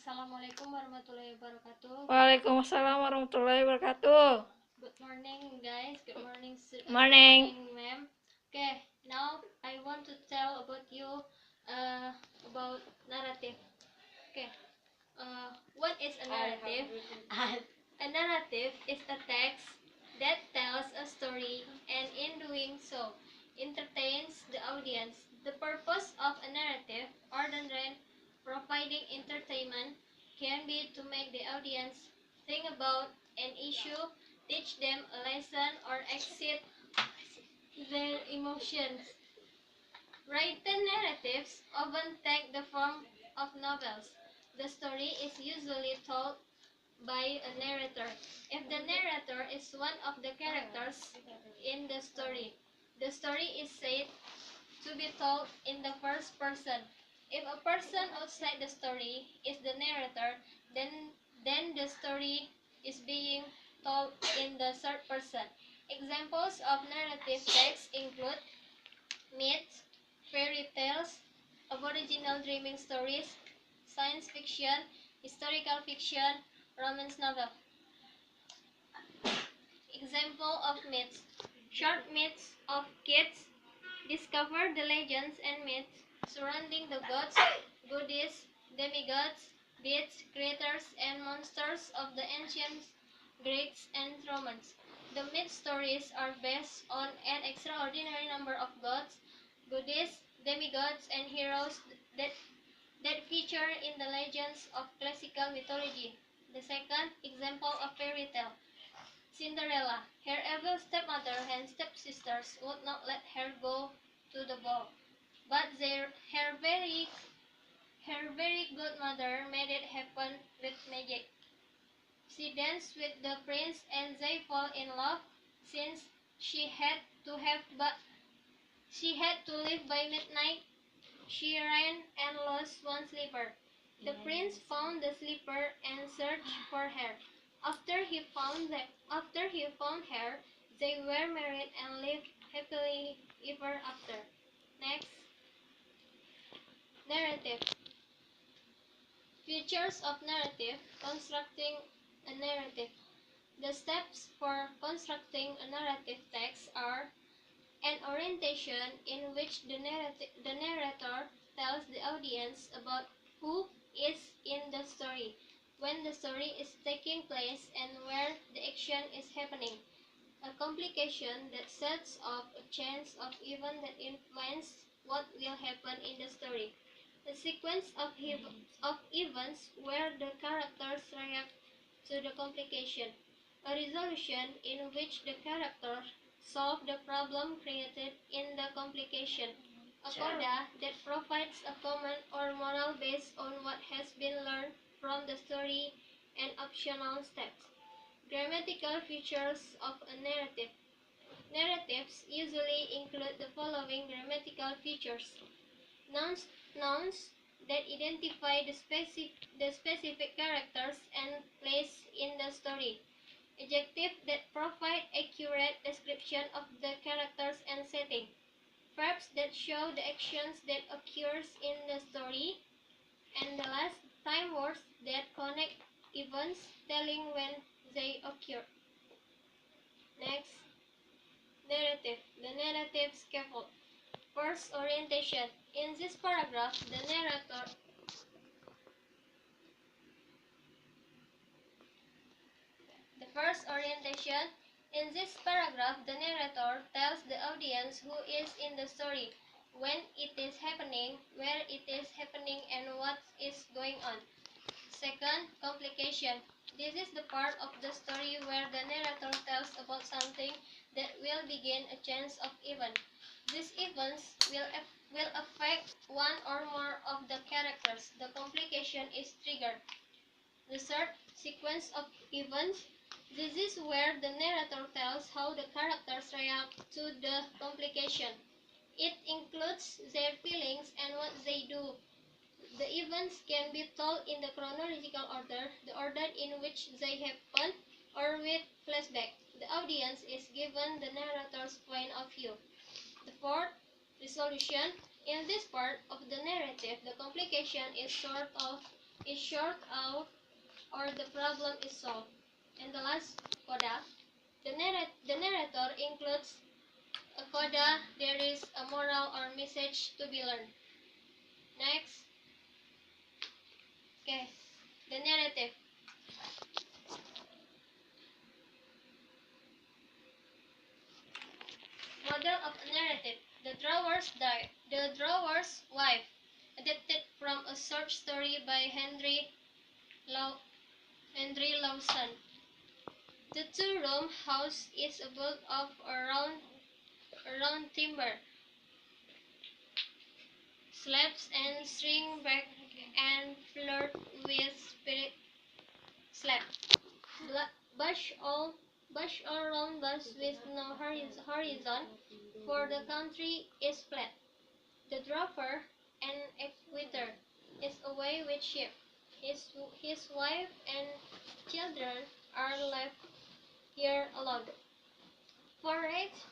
Assalamualaikum warahmatullahi wabarakatuh. Waalaikumsalam warahmatullahi wabarakatuh. Good morning, guys. Good morning, Morning. ma'am. Okay, now I want to tell about you about narrative. Okay, what is a narrative? A narrative is a text that tells a story and in doing so entertains the audience. The purpose of a narrative, other than providing entertainment, can be to make the audience think about an issue, teach them a lesson, or excite their emotions. Written narratives often take the form of novels. The story is usually told by a narrator. If the narrator is one of the characters in the story is said to be told in the first person. If a person outside the story is the narrator, then the story is being told in the third person. Examples of narrative texts include myths, fairy tales, aboriginal dreaming stories, science fiction, historical fiction, romance novel. Example of myths. Short myths of kids discover the legends and myths surrounding the gods, goddesses, demigods, deities, creators, and monsters of the ancient Greeks and Romans. The myth stories are based on an extraordinary number of gods, goddesses, demigods, and heroes that feature in the legends of classical mythology. The second example of fairy tale. Cinderella. Her evil stepmother and stepsisters would not let her go to the ball, but her very good mother made it happen with magic. She danced with the prince and they fall in love. Since she had to leave by midnight, she ran and lost one slipper. The prince found the slipper and searched for her. After he found her, they were married and lived happily ever after. Next, narrative. Features of narrative. Constructing a narrative. The steps for constructing a narrative text are an orientation in which the narrator tells the audience about who is in the story, when the story is taking place, and where the action is happening. A complication that sets off a chain of events that influence what will happen in the story. A sequence of events where the characters react to the complication. A resolution in which the characters solve the problem created in the complication. A coda that provides a comment or moral based on what has been learned from the story, and optional steps. Grammatical features of a narrative. Narratives usually include the following grammatical features. Nouns that identify the specific characters and place in the story. Adjectives that provide accurate description of the characters and setting. Verbs that show the actions that occurs in the story. And the last, time words that connect events, telling when they occur. Next, narrative. The narrative scaffold. First, orientation. In this paragraph, the narrator tells the audience who is in the story, when it is happening, where it is happening, and what is going on. Second, complication. This is the part of the story where the narrator tells about something that will begin a chain of events. These events will affect one or more of the characters. The complication is triggered. The third, sequence of events. This is where the narrator tells how the characters react to the complication. It includes their feelings and what they do. The events can be told in the chronological order, the order in which they happen, or with flashback. The audience is given the narrator's point of view. The fourth, resolution. In this part of the narrative, the complication is sort of is sorted out or the problem is solved. And the last coda, the narrator includes a coda. There is a moral or message to be learned. Next, okay, the narrative. Model of a narrative. The drawer's wife, adapted from a short story by Henry Lawson. The two-room house is built of round timber, slabs and string back and floored with spirit slab. Bush all round bus with no horizon, for the country is flat. The draper, an equator, is away with sheep. His wife and children are left here alone. Forage,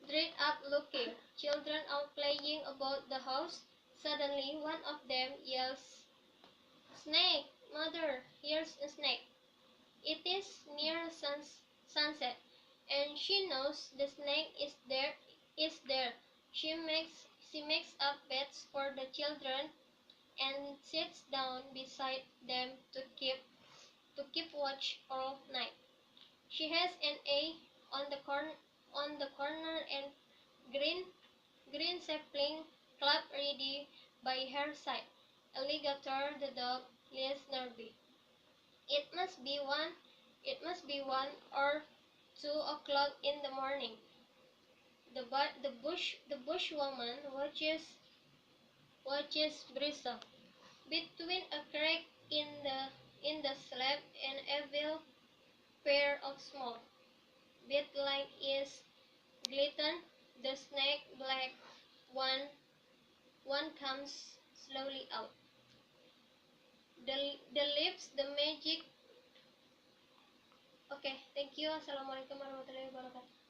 dried up looking, children out playing about the house. Suddenly one of them yells, "Snake! Mother, here's a snake!" It is near sunset, and she knows the snake is there. She makes up beds for the children and sits down beside them to keep watch all night. She has an A on the corner and green green sapling club ready by her side. Alligator the dog lies nearby. It must be one. It must be 1 or 2 o'clock in the morning. The bushwoman watches Bristle. Between a crack in the slab and evil pair of small bead-like eyes glisten, the snake black one comes slowly out. The lips, the magic. Okay, thank you. Assalamualaikum warahmatullahi wabarakatuh.